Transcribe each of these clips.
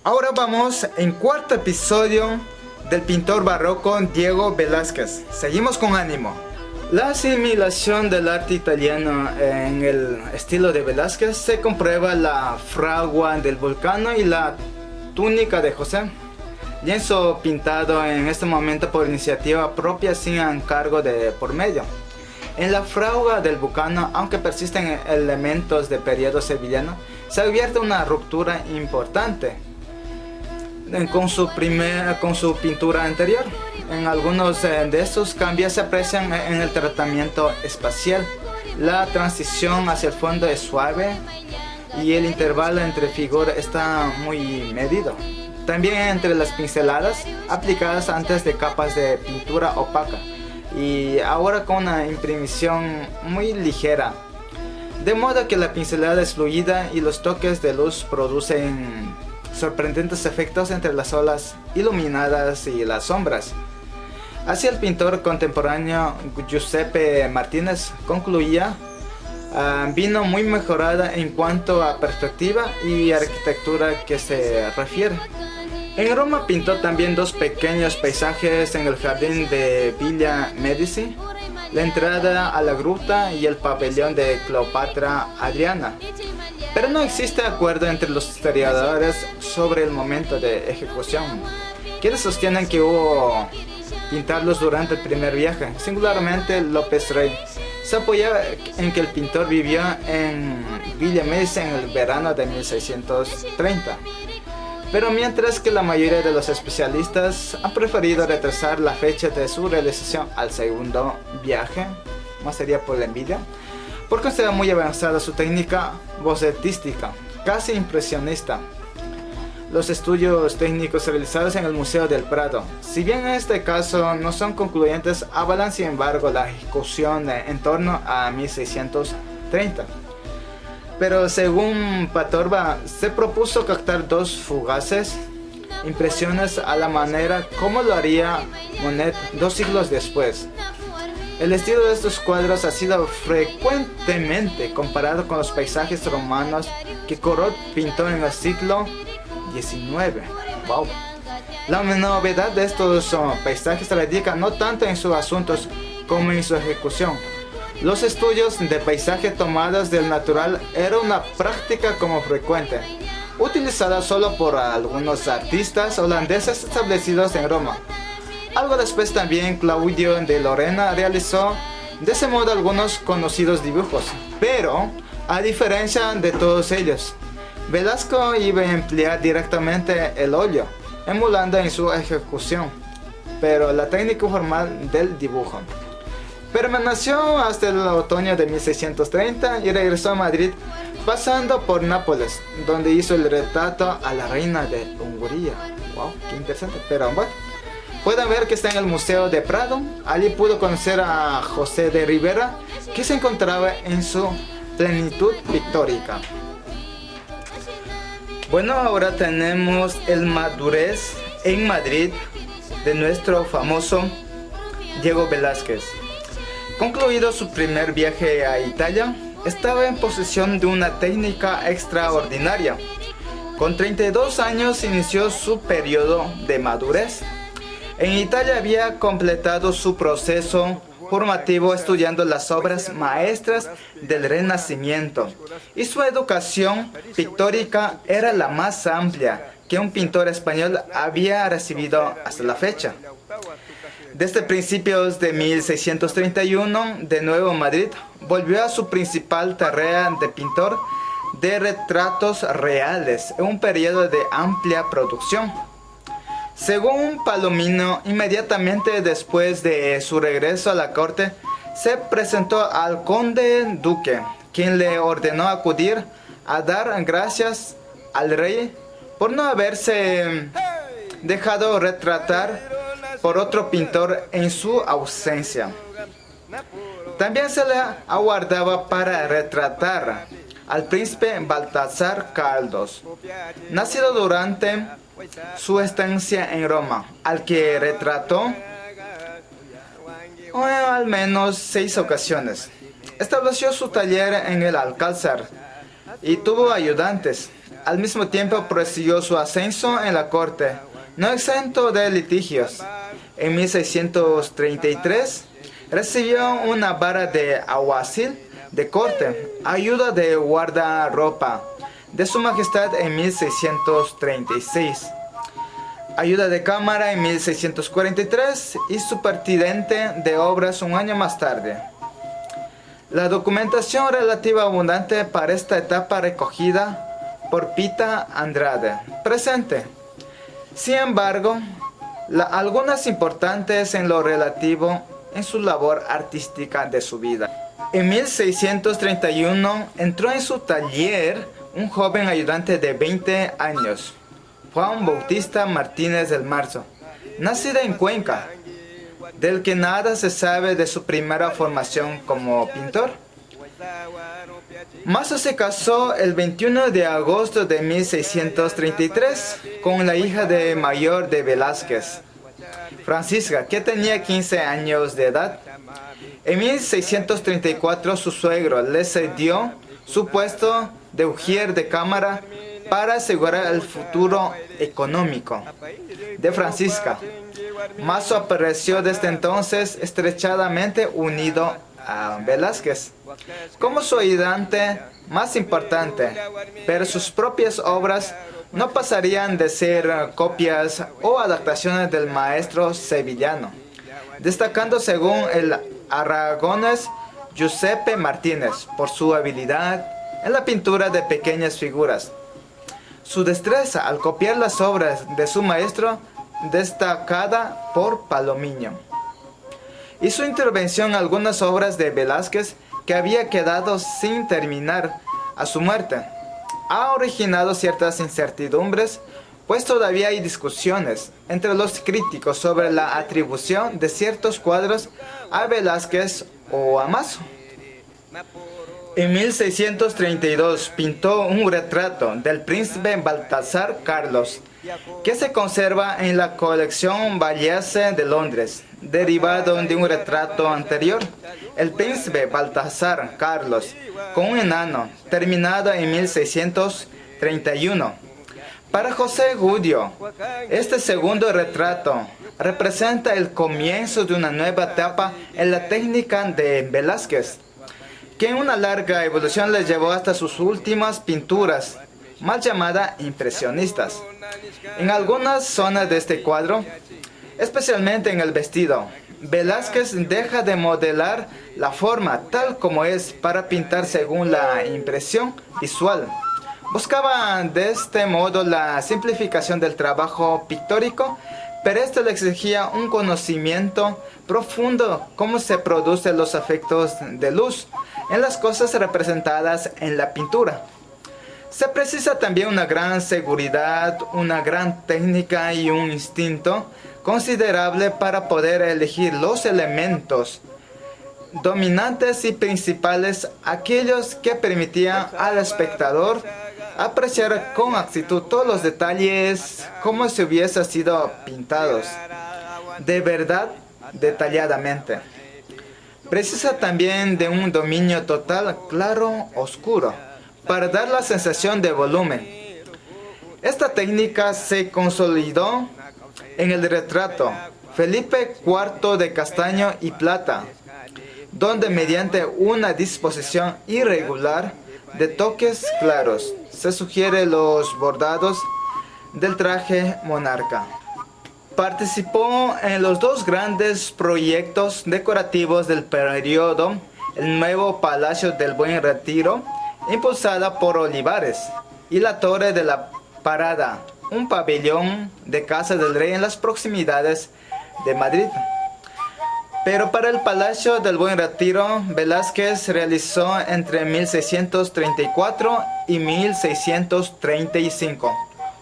Ahora vamos en cuarto episodio del pintor barroco Diego Velázquez. Seguimos con ánimo. La asimilación del arte italiano en el estilo de Velázquez se comprueba en la fragua del Vulcano y la túnica de José, lienzo pintado en este momento por iniciativa propia sin encargo de por medio. En la fragua del Vulcano, aunque persisten elementos de periodo sevillano, se advierte una ruptura importante con su pintura anterior. En algunos de estos cambios se aprecian en el tratamiento espacial. La transición hacia el fondo es suave y el intervalo entre figuras está muy medido. También entre las pinceladas aplicadas antes de capas de pintura opaca y ahora con una impresión muy ligera, de modo que la pincelada es fluida y los toques de luz producen sorprendentes efectos entre las olas iluminadas y las sombras. Así el pintor contemporáneo Giuseppe Martínez concluía: vino muy mejorada en cuanto a perspectiva y arquitectura que se refiere. En Roma pintó también dos pequeños paisajes en el jardín de Villa Medici, la entrada a la gruta y el pabellón de Cleopatra Adriana. Pero no existe acuerdo entre los historiadores sobre el momento de ejecución. Quienes sostienen que hubo pintarlos durante el primer viaje, singularmente López Rey, se apoya en que el pintor vivió en Villa Medici en el verano de 1630. Pero mientras que la mayoría de los especialistas han preferido retrasar la fecha de su realización al segundo viaje, más sería por la envidia, porque considera muy avanzada su técnica bocetística, casi impresionista. Los estudios técnicos realizados en el Museo del Prado, si bien en este caso no son concluyentes, avalan sin embargo la ejecución en torno a 1630. Pero según Patorba, se propuso captar dos fugaces impresiones a la manera como lo haría Monet 2 siglos después. El estilo de estos cuadros ha sido frecuentemente comparado con los paisajes romanos que Corot pintó en el siglo XIX. Wow. La novedad de estos paisajes radica no tanto en sus asuntos como en su ejecución. Los estudios de paisaje tomados del natural era una práctica como frecuente, utilizada solo por algunos artistas holandeses establecidos en Roma. Algo después también Claudio de Lorena realizó de ese modo algunos conocidos dibujos, pero a diferencia de todos ellos, Velasco iba a emplear directamente el óleo, emulando en su ejecución, pero la técnica formal del dibujo. Permaneció hasta el otoño de 1630 y regresó a Madrid, pasando por Nápoles, donde hizo el retrato a la reina de Hungría. Wow, qué interesante, pero bueno. Pueden ver que está en el Museo de Prado. Allí pudo conocer a José de Rivera, que se encontraba en su plenitud pictórica. Bueno, ahora tenemos el madurez en Madrid de nuestro famoso Diego Velázquez. Concluido su primer viaje a Italia, estaba en posesión de una técnica extraordinaria. Con 32 años inició su periodo de madurez. En Italia había completado su proceso formativo estudiando las obras maestras del Renacimiento, y su educación pictórica era la más amplia que un pintor español había recibido hasta la fecha. Desde principios de 1631, de nuevo en Madrid, volvió a su principal tarea de pintor de retratos reales en un periodo de amplia producción. Según Palomino, inmediatamente después de su regreso a la corte, se presentó al conde duque, quien le ordenó acudir a dar gracias al rey por no haberse dejado retratar por otro pintor en su ausencia. También se le aguardaba para retratar al príncipe Baltasar Caldos, nacido durante su estancia en Roma, al que retrató al menos 6 ocasiones. Estableció su taller en el Alcázar y tuvo ayudantes. Al mismo tiempo prosiguió su ascenso en la corte, no exento de litigios. En 1633 recibió una vara de alguacil de corte, ayuda de guardarropa de su majestad en 1636, ayuda de cámara en 1643 y superintendente de obras un año más tarde. La documentación relativa abundante para esta etapa recogida por Pita Andrade, presente. Sin embargo, algunas importantes en lo relativo en su labor artística de su vida. En 1631 entró en su taller un joven ayudante de 20 años, Juan Bautista Martínez del Marzo, nacido en Cuenca, del que nada se sabe de su primera formación como pintor. Mazo se casó el 21 de agosto de 1633 con la hija mayor de Velázquez, Francisca, que tenía 15 años de edad. En 1634 su suegro le cedió su puesto de ujier de cámara para asegurar el futuro económico de Francisca. Mazo apareció desde entonces estrechamente unido a Velázquez como su ayudante más importante, pero sus propias obras no pasarían de ser copias o adaptaciones del maestro sevillano, destacando según el aragonés Giuseppe Martínez por su habilidad en la pintura de pequeñas figuras. Su destreza al copiar las obras de su maestro destacada por Palomiño, y su intervención en algunas obras de Velázquez que había quedado sin terminar a su muerte, ha originado ciertas incertidumbres, pues todavía hay discusiones entre los críticos sobre la atribución de ciertos cuadros a Velázquez o a Mazo. En 1632 pintó un retrato del príncipe Baltasar Carlos, que se conserva en la colección Vallese de Londres, derivado de un retrato anterior, el príncipe Baltasar Carlos, con un enano, terminado en 1631. Para José Gudio, este segundo retrato representa el comienzo de una nueva etapa en la técnica de Velázquez, que en una larga evolución le llevó hasta sus últimas pinturas, mal llamadas impresionistas. En algunas zonas de este cuadro, especialmente en el vestido, Velázquez deja de modelar la forma tal como es para pintar según la impresión visual. Buscaba de este modo la simplificación del trabajo pictórico, pero esto le exigía un conocimiento profundo cómo se producen los efectos de luz en las cosas representadas en la pintura. Se precisa también una gran seguridad, una gran técnica y un instinto considerable para poder elegir los elementos dominantes y principales, aquellos que permitían al espectador apreciar con exactitud todos los detalles como si hubiesen sido pintados, de verdad, detalladamente. Precisa también de un dominio total, claro, oscuro, para dar la sensación de volumen. Esta técnica se consolidó en el retrato Felipe IV de castaño y plata, donde mediante una disposición irregular de toques claros se sugieren los bordados del traje monarca. Participó en los dos grandes proyectos decorativos del periodo, el nuevo Palacio del Buen Retiro, impulsada por Olivares, y la Torre de la Parada, un pabellón de Casa del Rey en las proximidades de Madrid. Pero para el Palacio del Buen Retiro, Velázquez realizó entre 1634 y 1635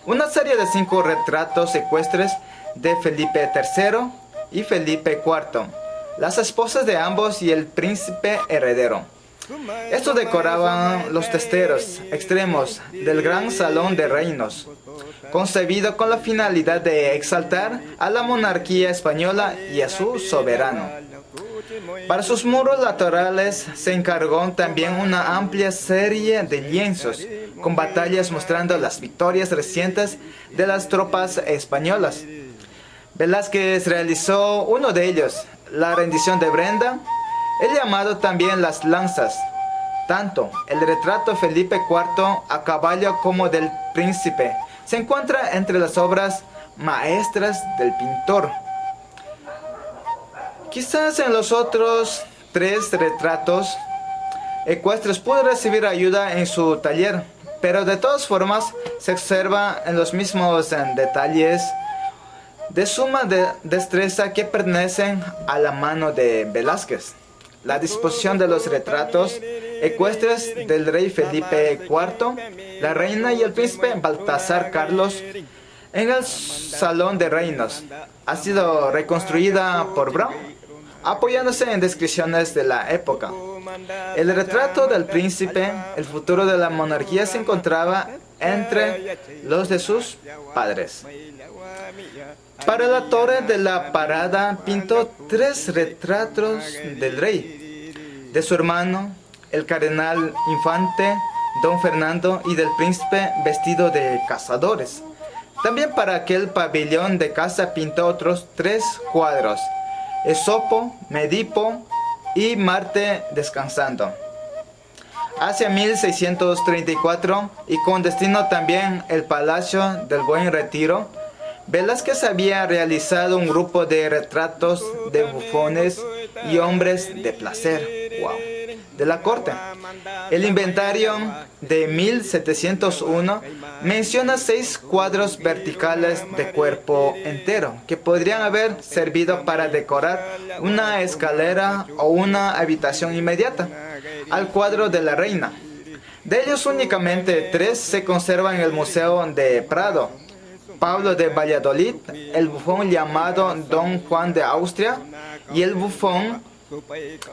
una serie de 5 retratos ecuestres de Felipe III y Felipe IV, las esposas de ambos y el príncipe heredero. Estos decoraban los testeros extremos del gran salón de reinos, concebido con la finalidad de exaltar a la monarquía española y a su soberano. Para sus muros laterales se encargó también una amplia serie de lienzos con batallas mostrando las victorias recientes de las tropas españolas. Velázquez realizó uno de ellos, la rendición de Brenda, el llamado también Las Lanzas. Tanto el retrato Felipe IV a caballo como del príncipe se encuentra entre las obras maestras del pintor. Quizás en los otros 3 retratos ecuestres pudo recibir ayuda en su taller, pero de todas formas se observa en los mismos detalles de suma destreza que pertenecen a la mano de Velázquez. La disposición de los retratos ecuestres del rey Felipe IV, la reina y el príncipe Baltasar Carlos en el Salón de Reinos ha sido reconstruida por Braun, apoyándose en descripciones de la época. El retrato del príncipe, el futuro de la monarquía, se encontraba entre los de sus padres. Para la torre de la parada pintó 3 retratos del rey, de su hermano, el cardenal infante don Fernando, y del príncipe vestido de cazadores. También para aquel pabellón de casa pintó otros 3 cuadros: Esopo, Medipo y Marte descansando. Hacia 1634, y con destino también el Palacio del Buen Retiro, Velázquez había realizado un grupo de retratos de bufones y hombres de placer, de la corte. El inventario de 1701 menciona 6 cuadros verticales de cuerpo entero, que podrían haber servido para decorar una escalera o una habitación inmediata al cuadro de la reina. De ellos únicamente 3 se conservan en el Museo de Prado: Pablo de Valladolid, el bufón llamado Don Juan de Austria, y el bufón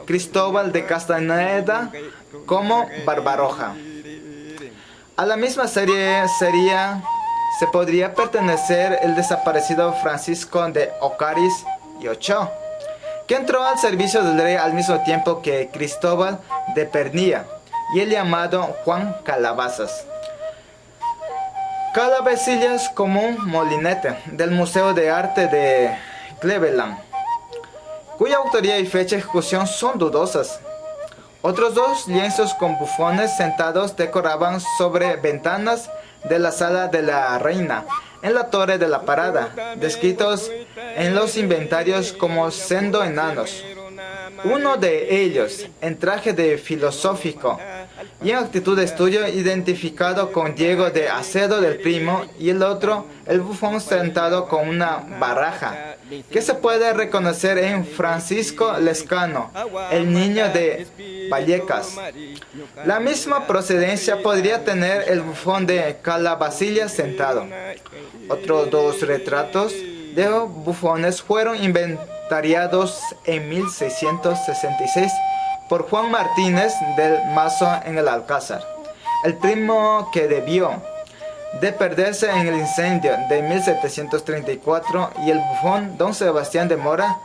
Cristóbal de Castañeda como Barbaroja. A la misma serie se podría pertenecer el desaparecido Francisco de Ocariz y Ochoa, que entró al servicio del rey al mismo tiempo que Cristóbal de Pernía, y el llamado Juan Calabazas. Calabacillas como un molinete del Museo de Arte de Cleveland, cuya autoría y fecha de ejecución son dudosas. Otros 2 lienzos con bufones sentados decoraban sobre ventanas de la sala de la reina en la torre de la parada, descritos en los inventarios como sendo enanos. Uno de ellos, en traje de filosófico y en actitud de estudio, identificado con Diego de Acedo del Primo, y el otro, el bufón sentado con una baraja, que se puede reconocer en Francisco Lescano, el niño de Vallecas. La misma procedencia podría tener el bufón de Calabacillas sentado. Otros 2 retratos de bufones fueron inventariados en 1666 por Juan Martínez del Mazo en el Alcázar. El primo, que debió de perderse en el incendio de 1734, y el bufón Don Sebastián de Mora,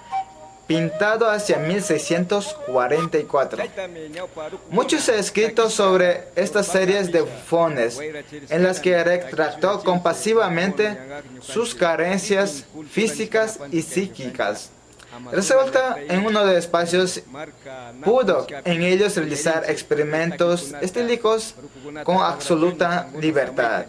pintado hacia 1644. Mucho se ha escrito sobre estas series de bufones, en las que retrató compasivamente sus carencias físicas y psíquicas. Resuelta en uno de los espacios, pudo en ellos realizar experimentos estílicos con absoluta libertad.